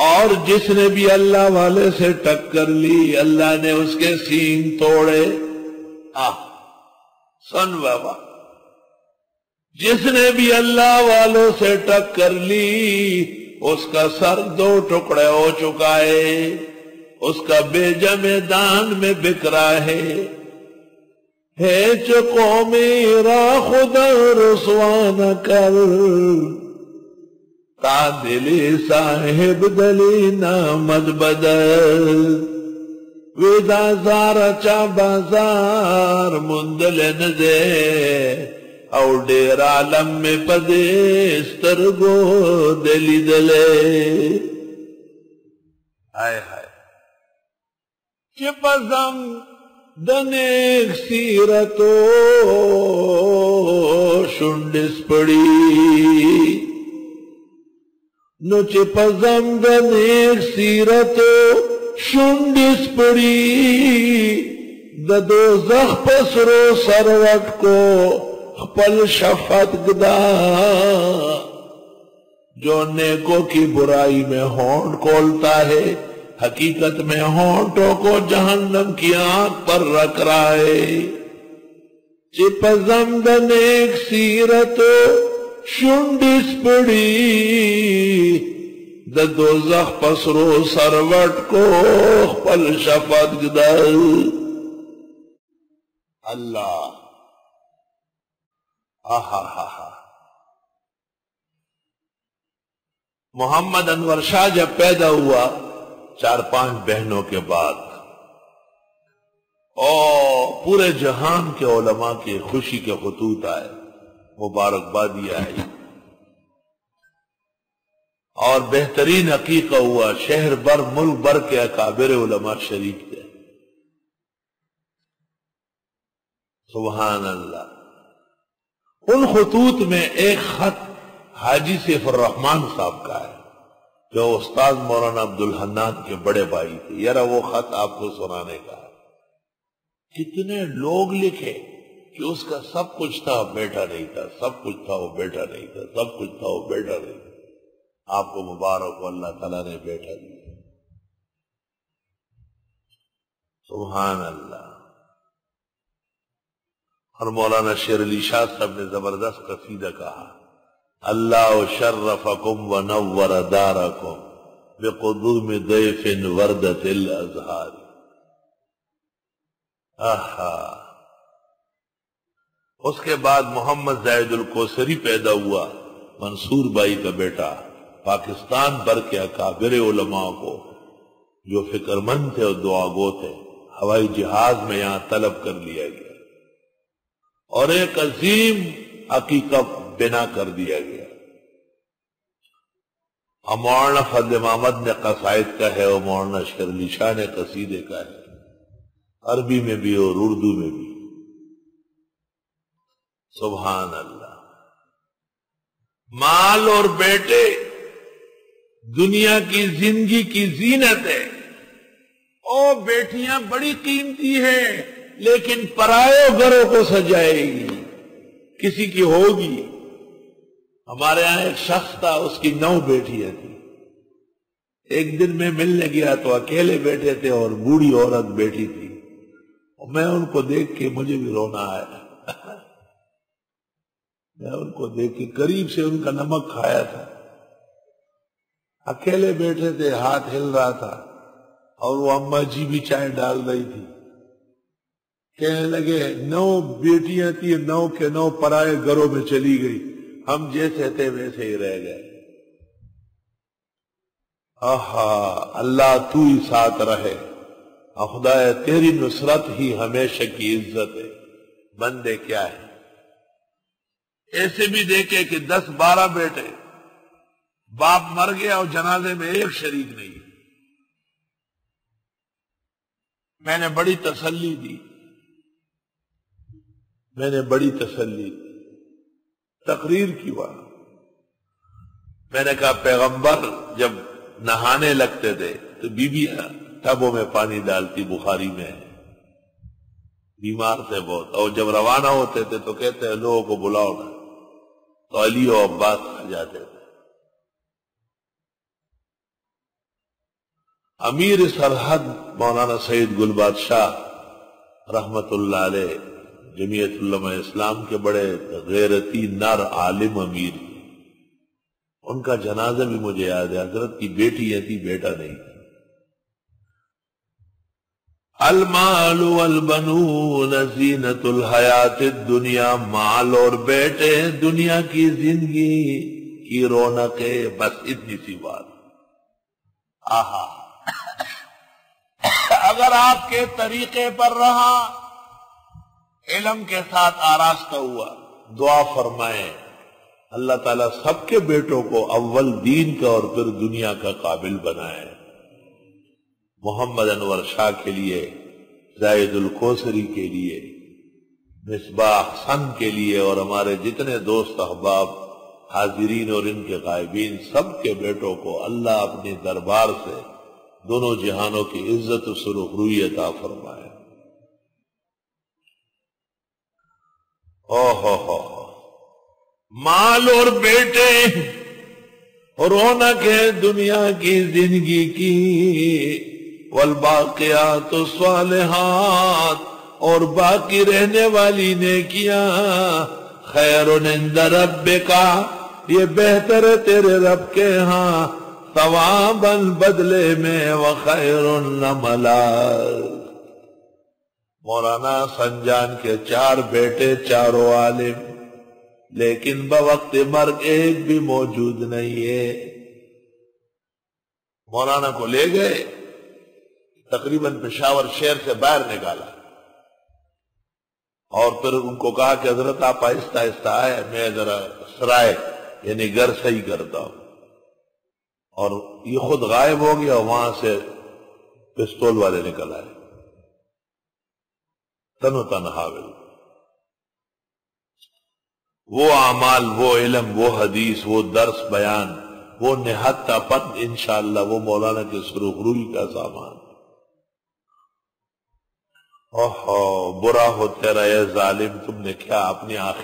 اور جس نے بھی اللہ والے سے ٹکر لی اللہ نے اس کے سینگ توڑے. سن بابا، جس نے بھی اللہ والوں سے ٹکر لی اس کا سر 2 ٹکڑے ہو چکا ہے، اس کا بیجا میدان میں بکھرا ہے. چو قومی را خدا رسوا نہ کر، تا دلی صاحب دلی نامد بدل. ویدا زارا چا بازار مندل نزے او ډیر عالم میں پدے سترگو دلی دلے. ہائے ہائے چپزم دنیک سیرتو شنڈس پڑی نو چپزم دنیک سیرتو شنڈس پڑی د دوزخ پسرو سروٹ کو خپل شفت گدا. جو نیکوں کی برائی میں ہونٹ کھولتا ہے حقیقت میں ہونٹوں کو جہنم کی آنکھ پر رکھ رہا ہے. چپزم د نیک سیرت شنڈس پڑی د دوزخ پسرو سروٹ کو خپل شفت گدا. اللہ محمد انور شاہ جب پیدا ہوا 4-5 بہنوں کے بعد اور پورے جہان کے علماء کے خوشی کے خطوط آئے، مبارکبادی آئی اور بہترین عقیقہ ہوا. شہر بر ملک بر کے اکابر علماء شریک تھے. سبحان اللہ. ان خطوط میں ایک خط حاجی سیف الرحمان صاحب کا ہے جو استاد مولانا عبدالحنان کے بڑے بھائی تھے. یار وہ خط آپ کو سنانے کا ہے. کتنے لوگ لکھے کہ اس کا سب کچھ تھا بیٹا نہیں تھا، سب کچھ تھا وہ بیٹا نہیں تھا، سب کچھ تھا وہ بیٹا نہیں تھا. آپ کو مبارک ہو، اللہ تعالیٰ نے بیٹا دیا. سبحان اللہ. اور مولانا شیر علی شاہ صاحب نے زبردست قصیدہ کہا، اللہ شرفکم ونور دارکم بقدوم ضیف وردت الازہار. اس کے بعد محمد زاہد الکوثری پیدا ہوا، منصور بھائی کا بیٹا. پاکستان بھر کے اکابر علماء کو جو فکر مند تھے اور دعا گو تھے ہوائی جہاز میں یہاں طلب کر لیا گیا اور ایک عظیم عقیقہ بنا کر دیا گیا. مولانا فضل محمد نے قصائد کا ہے اور مولانا شیر علی شاہ نے قصیدے کا ہے، عربی میں بھی اور اردو میں بھی. سبحان اللہ. مال اور بیٹے دنیا کی زندگی کی زینت ہے. او بیٹیاں بڑی قیمتی ہیں لیکن پرائے گھروں کو سجائے گی، کسی کی ہوگی. ہمارے یہاں ایک شخص تھا، اس کی 9 بیٹیاں تھیں. ایک دن میں ملنے گیا تو اکیلے بیٹھے تھے اور بوڑھی عورت بیٹھی تھی. میں ان کو دیکھ کے مجھے بھی رونا آیا. میں ان کو دیکھ کے قریب سے ان کا نمک کھایا تھا. اکیلے بیٹھے تھے، ہاتھ ہل رہا تھا اور وہ اماں جی بھی چائے ڈال رہی تھی. کہنے لگے 9 بیٹیاں تھی، 9 کے 9 پرائے گھروں میں چلی گئی، ہم جیسے تھے ویسے ہی رہ گئے. اللہ تو ہی ساتھ رہے. خدا تیری نصرت ہی ہمیشہ کی عزت ہے. بندے کیا ہے، ایسے بھی دیکھے کہ 10-12 بیٹے، باپ مر گیا اور جنازے میں ایک شریک نہیں. میں نے بڑی تسلی دی، تقریر کی بات. میں نے کہا پیغمبر جب نہانے لگتے تھے تو بیویاں ٹبوں میں پانی ڈالتی، بخاری میں بیمار تھے بہت، اور جب روانہ ہوتے تھے تو کہتے ہیں لوگوں کو بلاؤ نا، تو علی و عباس آ جاتے تھے. امیر سرحد مولانا سعید گل بادشاہ رحمت اللہ علیہ جمعیت علماء اسلام کے بڑے غیرتی نر عالم امیر تھے. ان کا جنازہ بھی مجھے یاد ہے. حضرت کی بیٹی ہے تھی، بیٹا نہیں. المال والبنون زینت الحیات الدنیا، مال اور بیٹے دنیا کی زندگی کی رونق ہے. بس اتنی سی بات. آہا، اگر آپ کے طریقے پر رہا، علم کے ساتھ آراستہ ہوا، دعا فرمائیں اللہ تعالیٰ سب کے بیٹوں کو اول دین کا اور پھر دنیا کا قابل بنائے. محمد انور شاہ کے لیے، زاہد الکوثری کے لیے، مصباح حسن کے لیے، اور ہمارے جتنے دوست احباب حاضرین اور ان کے غائبین، سب کے بیٹوں کو اللہ اپنے دربار سے دونوں جہانوں کی عزت و سرخروئی عطا فرمائے. ہو مال اور بیٹے رونق ہے دنیا کی زندگی کی، والباقیات الصالحات، اور باقی رہنے والی نیکیاں، خیر عند ربک، یہ بہتر ہے تیرے رب کے ہاں، ثوابا بدلے میں، وخیر نملا. مولانا سنجان کے 4 بیٹے، چاروں عالم، لیکن بوقت مرگ ایک بھی موجود نہیں ہے. مولانا کو لے گئے، تقریباً پشاور شہر سے باہر نکالا، اور پھر ان کو کہا کہ حضرت آپ آہستہ آہستہ آئے، میں ذرا سرائے یعنی گھر صحیح کرتا ہوں. اور یہ خود غائب ہو گیا، وہاں سے پستول والے نکل آئے، تنو تنہا. وہ اعمال، وہ علم، وہ حدیث، وہ درس بیان، وہ نہادتا پن، انشاءاللہ وہ مولانا کے سرخروئی کا سامان. اوہ برا ہو تیرا اے ظالم، تم نے کیا اپنی آخر